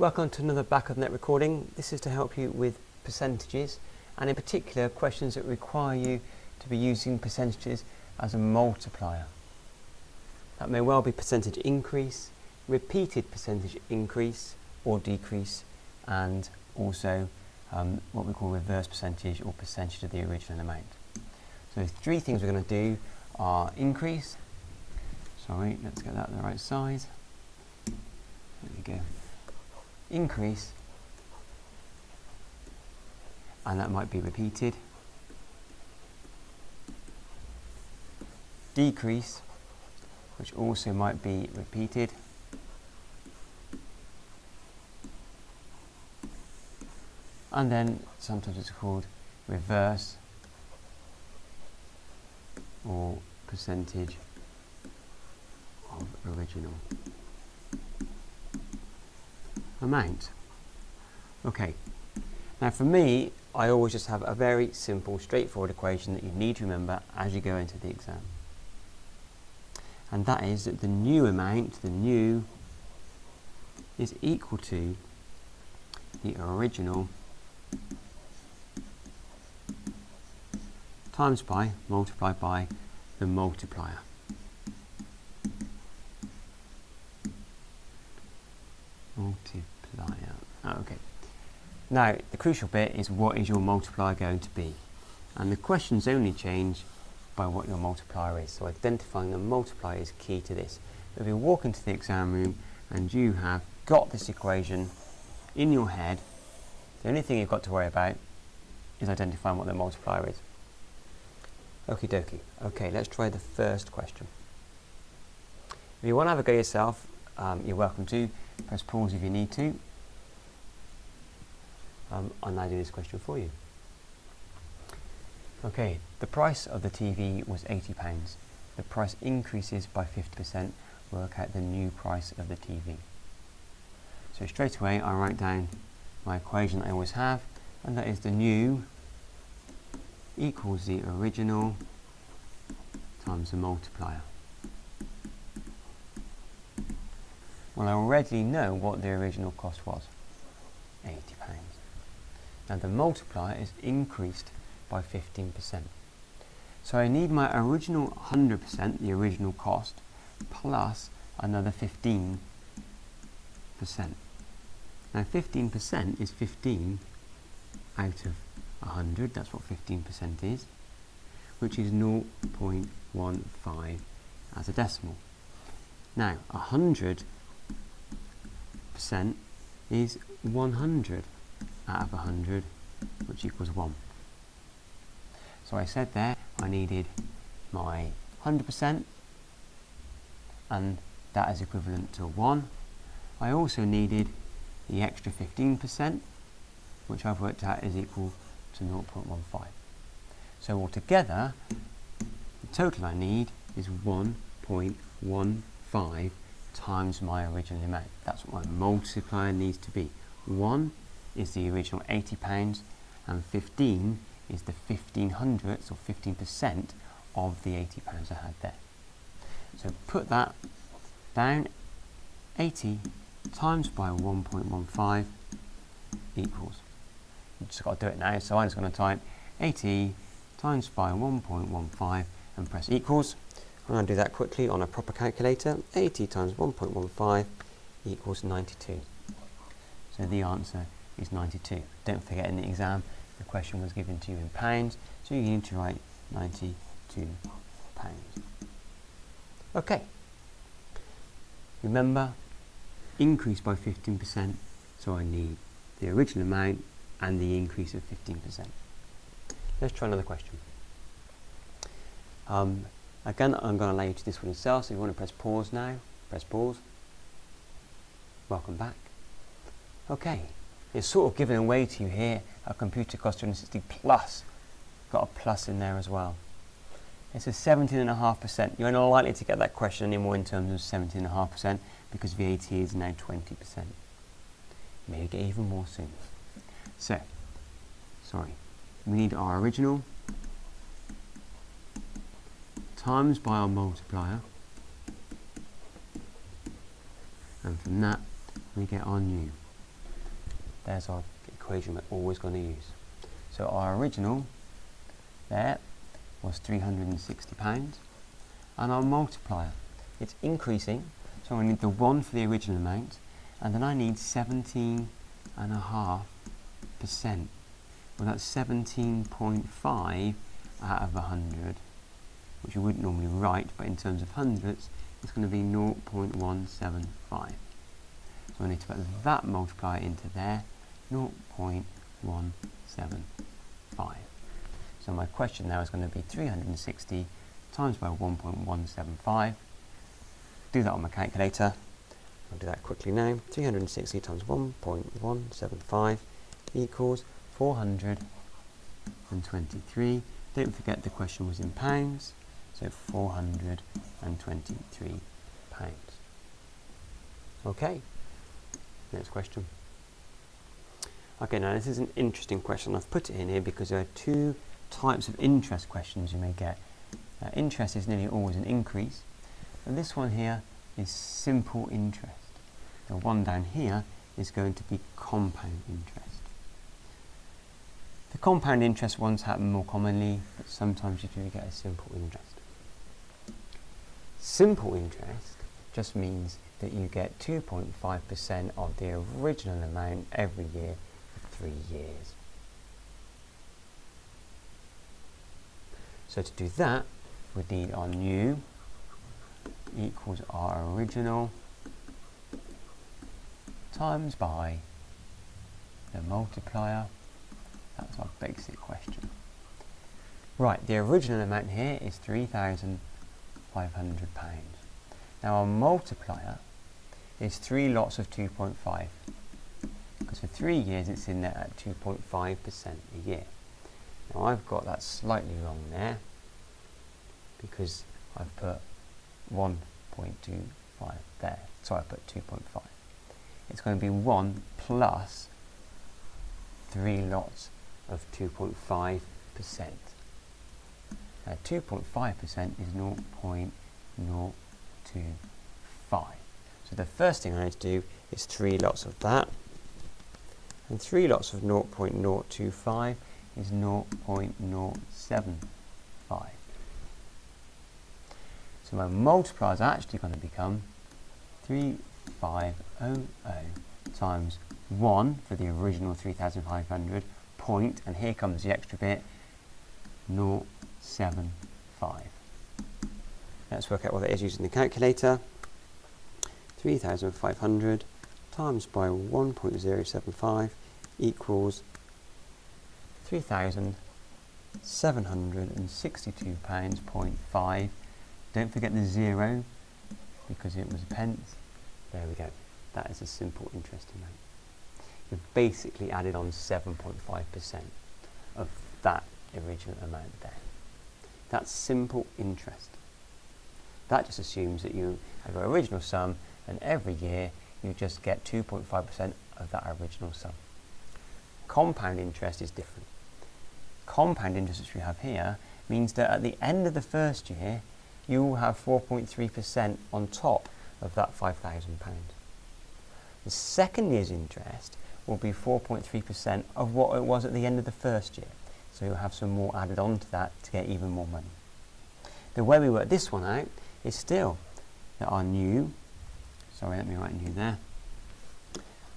Welcome to another back of the net recording. This is to help you with percentages, and in particular questions that require you to be using percentages as a multiplier. That may well be percentage increase, repeated percentage increase or decrease, and also what we call reverse percentage or percentage of the original amount. So three things we're going to do are increase. Sorry, let's get that the right size. There we go. Increase, and that might be repeated. Decrease, which also might be repeated. And then sometimes it's called reverse or percentage of original amount. Okay, now for me, I always just have a very simple, straightforward equation that you need to remember as you go into the exam. And that is that the new amount, the new, is equal to the original times by, multiplied by the multiplier. Multiplier. Okay. Now, the crucial bit is what is your multiplier going to be? And the questions only change by what your multiplier is. So identifying the multiplier is key to this. If you walk into the exam room and you have got this equation in your head, the only thing you've got to worry about is identifying what the multiplier is. Okie dokie. Okay, let's try the first question. If you want to have a go yourself, you're welcome to. Press pause if you need to. I'll now do this question for you. Okay, the price of the TV was £80. The price increases by 50%. Work out the new price of the TV. So straight away I write down my equation that I always have, and that is the new equals the original times the multiplier. Well, I already know what the original cost was, £80. Now the multiplier is increased by 15%. So I need my original 100%, the original cost, plus another 15%. Now 15% is 15 out of 100, that's what 15% is, which is 0.15 as a decimal. Now 100% is 100 out of 100, which equals 1. So I said there I needed my 100%, and that is equivalent to 1. I also needed the extra 15%, which I've worked out is equal to 0.15. So altogether, the total I need is 1.15 times my original amount. That's what my multiplier needs to be. 1 is the original £80, and 15 is the 1500ths or 15% of the £80 I had there. So put that down. 80 times by 1.15 equals. You've just got to do it now, so I'm just going to type 80 times by 1.15 and press equals. I'm going to do that quickly on a proper calculator. 80 times 1.15 equals 92. So the answer is 92. Don't forget, in the exam the question was given to you in pounds, so you need to write £92. Okay. Remember, increase by 15%, so I need the original amount and the increase of 15%. Let's try another question. Again, I'm going to allow you to do this one yourself, so if you want to press pause now, press pause. Welcome back. Okay, it's sort of given away to you here. Our computer cost 260 plus. Got a plus in there as well. It's a 17.5%. You're not likely to get that question anymore in terms of 17.5% because VAT is now 20%. Maybe get even more soon. So, we need our original times by our multiplier, and from that we get our new. there's our equation we're always going to use. So our original there was £360, and our multiplier, it's increasing, so I need the 1 for the original amount, and then I need 17.5%. Well, that's 17.5 out of 100, which you wouldn't normally write, but in terms of hundredths, it's going to be 0.175. So I need to put that multiplier into there, 0.175. So my question now is going to be 360 times by 1.175. Do that on my calculator. I'll do that quickly now. 360 times 1.175 equals 423. Don't forget the question was in pounds, so 423 pounds. Okay, next question. Okay, now this is an interesting question. I've put it in here because there are two types of interest questions you may get. Interest is nearly always an increase, and this one here is simple interest. The one down here is going to be compound interest. The compound interest ones happen more commonly, but sometimes you do get a simple interest. Simple interest just means that you get 2.5% of the original amount every year for 3 years. So to do that, we need our new equals our original times by the multiplier. That's our basic question. Right, the original amount here is £3,500. Now our multiplier is 3 lots of 2.5, because for 3 years it's in there at 2.5% a year. Now I've got that slightly wrong there, because I've put 1.25 there. So I put 2.5. It's going to be 1 plus 3 lots of 2.5%. Now 2.5% is 0.025. So the first thing I need to do is 3 lots of that. And 3 lots of 0.025 is 0.075. So my multiplier is actually going to become 3500 times 1 for the original 3,500 point, and here comes the extra bit, 0.75. Let's work out what that is using the calculator. 3,500 times by 1.075 equals £3,762.5. Don't forget the 0 because it was pence. There we go. That is a simple interest amount. You've basically added on 7.5% of that original amount there. That's simple interest. That just assumes that you have your original sum, and every year you just get 2.5% of that original sum. Compound interest is different. Compound interest, which we have here, means that at the end of the first year you will have 4.3% on top of that £5,000. The second year's interest will be 4.3% of what it was at the end of the first year. So you'll have some more added on to that to get even more money. The way we work this one out is still that our new, sorry, let me write new there,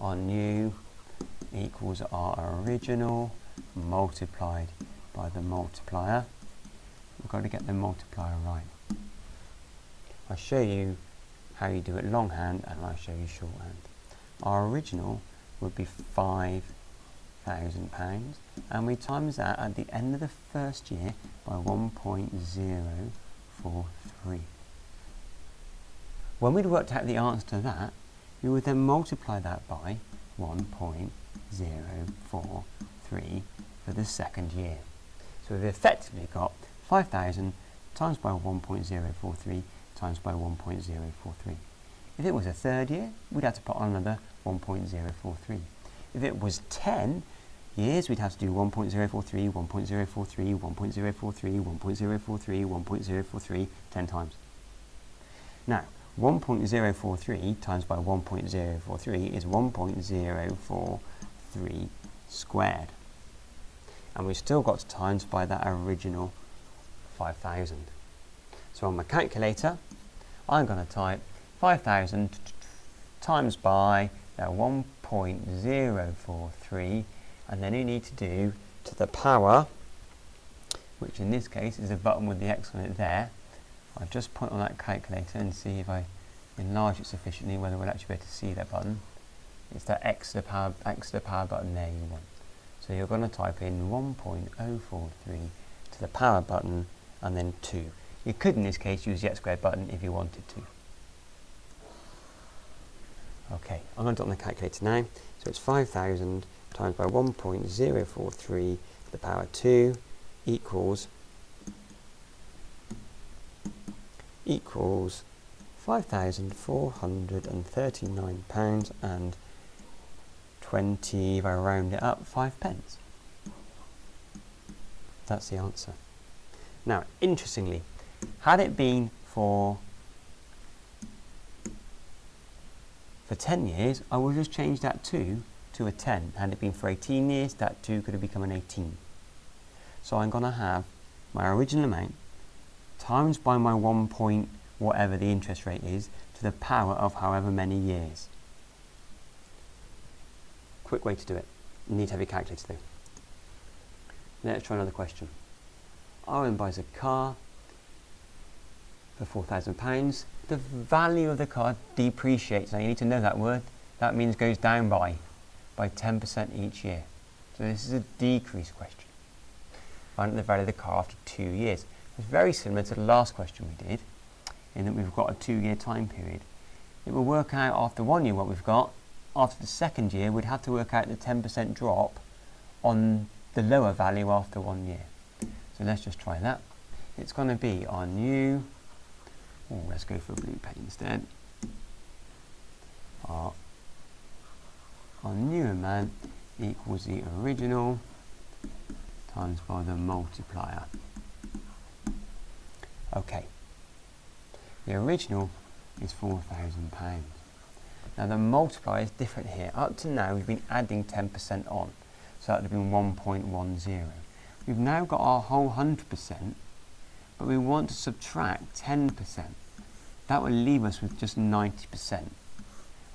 our new equals our original multiplied by the multiplier. We've got to get the multiplier right. I'll show you how you do it longhand, and I'll show you shorthand. Our original would be £5,000, and we times that at the end of the first year by 1.043. When we'd worked out the answer to that, we would then multiply that by 1.043 for the second year. So we've effectively got 5,000 times by 1.043 times by 1.043. If it was a third year, we'd have to put on another 1.043. If it was 10 years, we'd have to do 1.043, 1.043, 1.043, 1.043, 1.043 10 times. Now, 1.043 times by 1.043 is 1.043 3 squared. And we've still got to times by that original 5,000. So on my calculator, I'm going to type 5,000 times by 1.043, and then you need to do to the power, which in this case is a button with the X on it there. I'll just point on that calculator and see if I enlarge it sufficiently whether we'll actually be able to see that button. It's that X to the power button there you want. So you're going to type in 1.043 to the power button and then 2. You could in this case use the X squared button if you wanted to. Okay, I'm going to do it on the calculator now. So it's 5,000 times by 1.043 to the power 2 equals £5,439 and 20, if I round it up, 5 pence. That's the answer. Now, interestingly, had it been for 10 years, I would just change that 2 to a 10. Had it been for 18 years, that 2 could have become an 18. So I'm going to have my original amount times by my 1 point whatever the interest rate is to the power of however many years. Quick way to do it. You need to have your calculator though. Let's try another question. Owen buys a car for £4,000. The value of the car depreciates. Now you need to know that word. That means goes down by 10% each year. So this is a decrease question. Find the value of the car after 2 years. It's very similar to the last question we did, in that we've got a 2-year time period. It will work out after 1 year what we've got. After the second year, we'd have to work out the 10% drop on the lower value after 1 year. So let's just try that. It's going to be our new, let's go for a blue pen instead. Our new amount equals the original times by the multiplier. Okay, the original is £4,000. Now the multiplier is different here. Up to now we've been adding 10% on, so that would have been 1.10. We've now got our whole 100%, but we want to subtract 10%. That will leave us with just 90%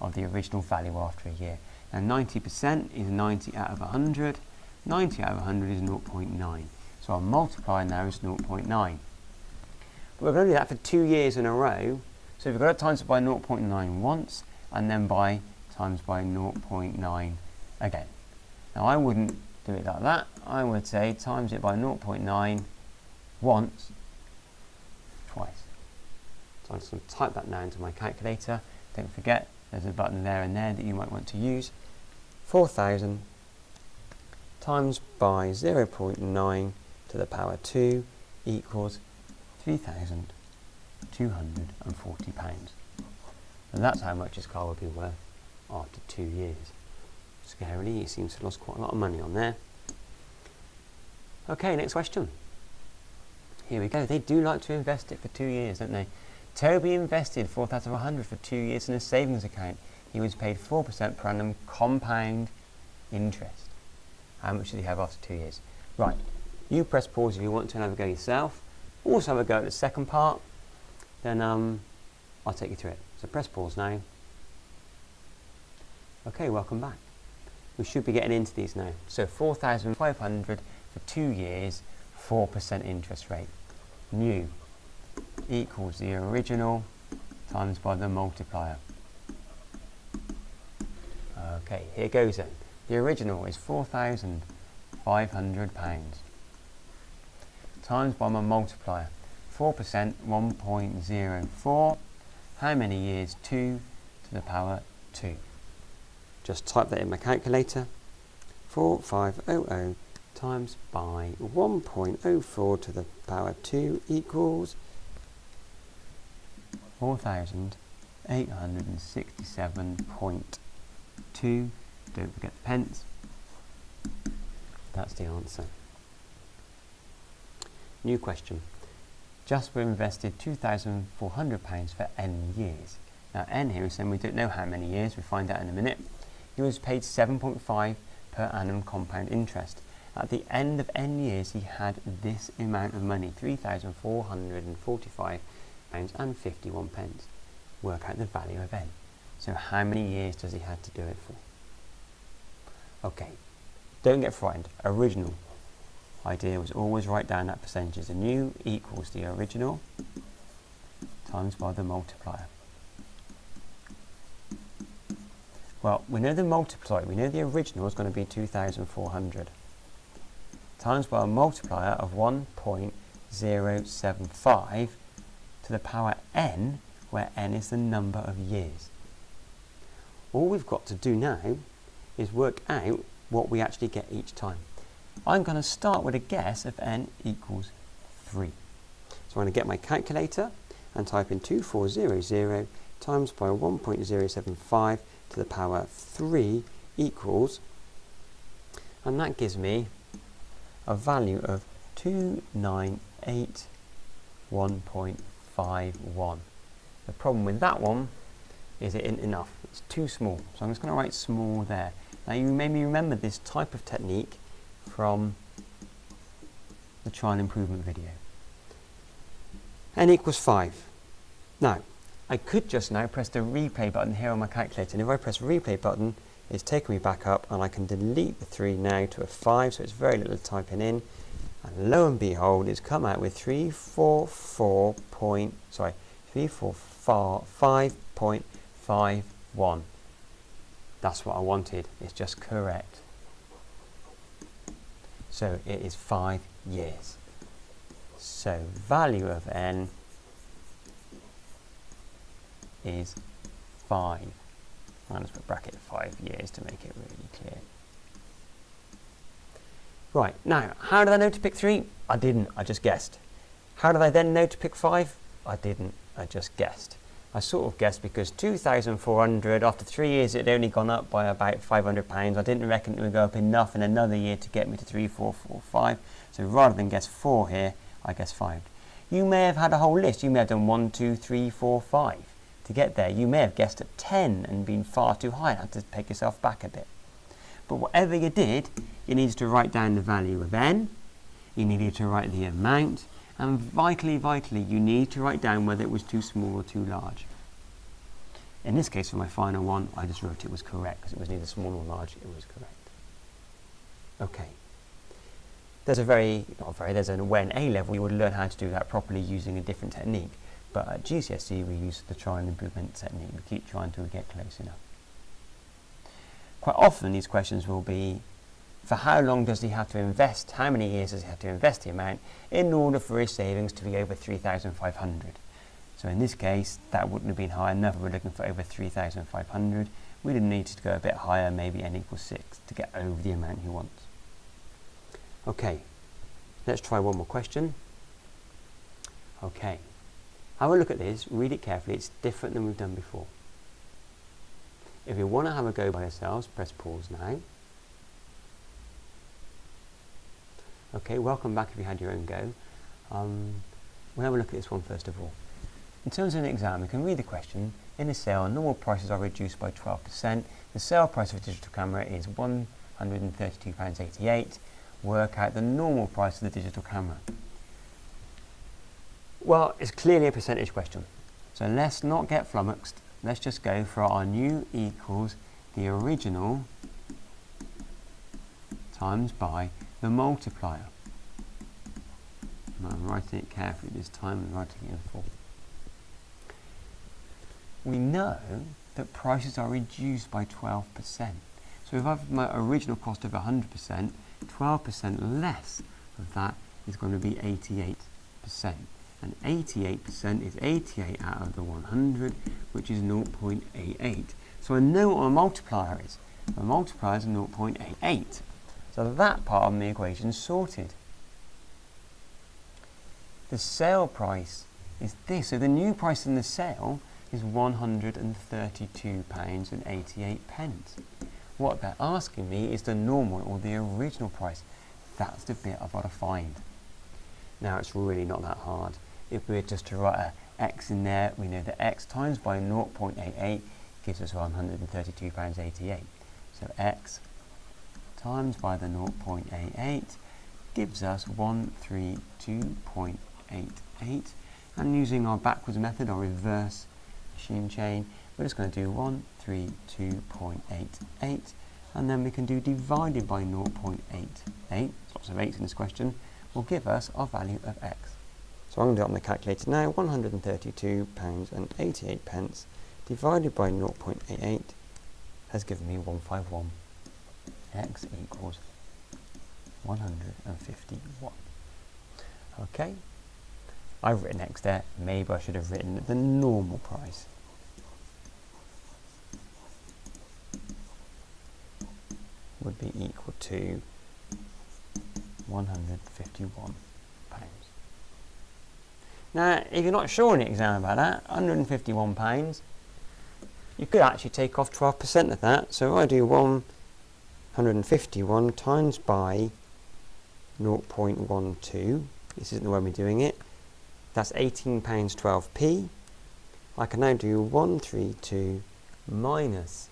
of the original value after a year. Now 90% is 90 out of 100. 90 out of 100 is 0.9. So our multiplier now is 0.9. But we're going to do that for 2 years in a row. So we've got to times it by 0.9 once, and then times by 0.9 again. Now I wouldn't do it like that. I would say times it by 0.9 once, twice. So I'm just going to type that now into my calculator. Don't forget, there's a button there and there that you might want to use. 4,000 times by 0.9 to the power 2 equals £3,240. And that's how much this car will be worth after 2 years. Scarily, he seems to have lost quite a lot of money on there. Okay, next question. Here we go. They do like to invest it for 2 years, don't they? Toby invested £4,100 for 2 years in a savings account. He was paid 4% per annum compound interest. How much did he have after 2 years? Right, you press pause if you want to and have a go yourself. Also have a go at the second part, then I'll take you through it. So press pause now. Okay, welcome back. We should be getting into these now. So 4,500 for 2 years, 4% interest rate. New equals the original times by the multiplier. Okay, here goes then. The original is £4,500 times by my multiplier. 4%, 1.04. How many years? 2 to the power 2. Just type that in my calculator. 4500 times by 1.04 to the power 2 equals 4,867.2. Don't forget the pence. That's the answer. New question. Jasper invested £2,400 for n years. Now n here is saying we don't know how many years, we'll find out in a minute. He was paid 7.5% per annum compound interest. At the end of n years, he had this amount of money, £3,445.51. Work out the value of n. So how many years does he have to do it for? Okay, don't get frightened. Original idea was always write down that percentage. The new equals the original times by the multiplier. Well, we know the multiplier, we know the original is going to be 2,400 times by a multiplier of 1.075 to the power n, where n is the number of years. All we've got to do now is work out what we actually get each time. I'm going to start with a guess if n equals 3. So I'm going to get my calculator and type in 2400 times by 1.075 to the power 3 equals, and that gives me a value of 298.1.51. The problem with that one is it isn't enough. It's too small. So I'm just going to write small there. Now you maybe remember this type of technique from the trial improvement video. N equals 5. Now, I could just now press the replay button here on my calculator, and if I press replay button, it's taken me back up, and I can delete the 3 now to a 5, so it's very little typing in, and lo and behold, it's come out with 345.51. That's what I wanted. It's just correct. So it is 5 years. So value of n is 5. I'll just put bracket 5 years to make it really clear. Right, now, how did I know to pick 3? I didn't, I just guessed. How did I then know to pick 5? I didn't, I just guessed. I sort of guessed because 2,400, after 3 years it had only gone up by about £500. I didn't reckon it would go up enough in another year to get me to 3,445. So rather than guess 4 here, I guess 5. You may have had a whole list. You may have done 1, 2, 3, 4, 5. To get there, you may have guessed at 10 and been far too high and had to take yourself back a bit. But whatever you did, you needed to write down the value of n, you needed to write the amount, and vitally, you need to write down whether it was too small or too large. In this case, for my final one, I just wrote it was correct, because it was neither small nor large, it was correct. Okay. There's a when A level, you would learn how to do that properly using a different technique. But at GCSE, we use the trial and improvement technique. We keep trying to get close enough. Quite often, these questions will be, for how long does he have to invest, how many years does he have to invest the amount in order for his savings to be over 3,500? So in this case, that wouldn't have been high enough. We're looking for over 3,500. We'd have needed to go a bit higher, maybe n equals 6, to get over the amount he wants. Okay, let's try one more question. Okay, have a look at this, read it carefully. It's different than we've done before. If you want to have a go by yourselves, press pause now. Okay, welcome back if you had your own go. We'll have a look at this one first of all. In terms of an exam, you can read the question. In a sale, normal prices are reduced by 12%. The sale price of a digital camera is £132.88. Work out the normal price of the digital camera. Well, it's clearly a percentage question. So let's not get flummoxed. Let's just go for our new equals the original times by the multiplier. I'm writing it carefully this time and writing it in full. We know that prices are reduced by 12%. So if I've my original cost of 100%, 12% less of that is going to be 88%. And 88% is 88 out of the 100, which is 0.88. So I know what a multiplier is. A multiplier is 0.88. So that part of the equation is sorted. The sale price is this. So the new price in the sale is £132.88. What they're asking me is the normal or the original price. That's the bit I've got to find. Now it's really not that hard. If we were just to write a x in there, we know that x times by 0.88 gives us £132.88. So x times by the 0.88 gives us 132.88, and using our backwards method, our reverse machine chain, we're just going to do 132.88, and then we can do divided by 0.88, lots of 8s in this question, will give us our value of x. So I'm going to do it on the calculator now. £132.88 divided by 0.88 has given me 151. X equals 151. Okay, I've written x there. Maybe I should have written the normal price. Would be equal to £151. Now, if you're not sure in the exam about that, £151, you could actually take off 12% of that. So if I do 151 times by 0.12, this isn't the way we're doing it, that's £18.12p. I can now do 132 minus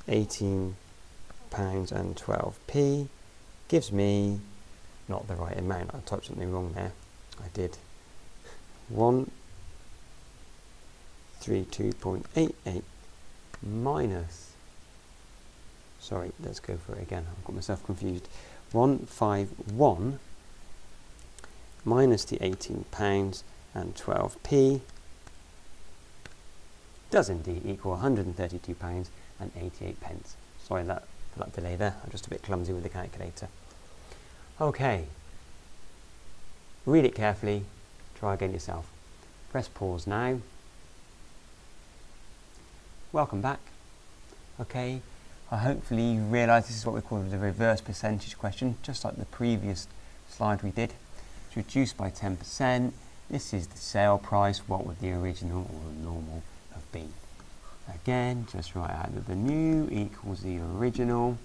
£18.12p, gives me, not the right amount, I typed something wrong there, I did, 132.88 minus, sorry, let's go for it again, I've got myself confused, 151 minus the £18.12p does indeed equal £132.88. Sorry for that delay there, I'm just a bit clumsy with the calculator. Okay, read it carefully, try again yourself. Press pause now. Welcome back. Okay, hopefully you realise this is what we call the reverse percentage question, just like the previous slide we did. It's reduced by 10%. This is the sale price. What would the original or the normal have been? Again, just write out that the new equals the original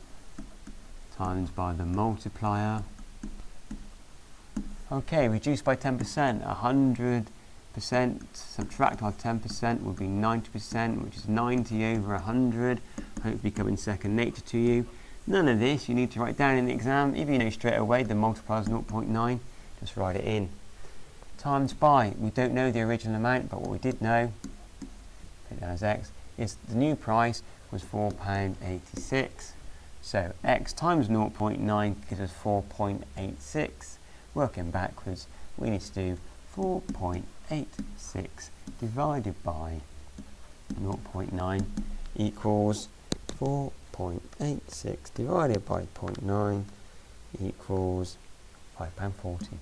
times by the multiplier. Okay, reduced by 10%, 100%, subtract our 10% would be 90%, which is 90 over 100, hopefully coming second nature to you. None of this you need to write down in the exam. If you know straight away the multiplier is 0.9, just write it in. Times by, we don't know the original amount, but what we did know, put it down as x, is the new price was £4.86. So x times 0.9 gives us 4.86. Working backwards, we need to do 4.86 divided by 0.9 equals 4.86 divided by 0.9 equals £5.40.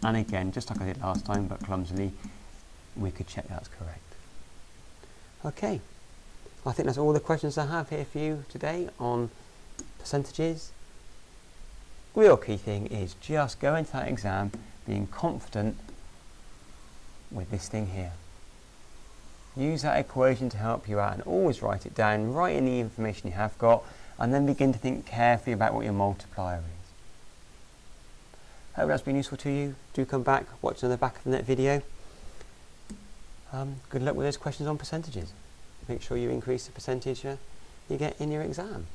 And again, just like I did last time, but clumsily, we could check that's correct. Okay, I think that's all the questions I have here for you today on percentages. Real key thing is just go into that exam being confident with this thing here. Use that equation to help you out and always write it down, write in the information you have got, and then begin to think carefully about what your multiplier is. Hope that's been useful to you. Do come back, watch another back of the net video. Good luck with those questions on percentages. Make sure you increase the percentage you get in your exam.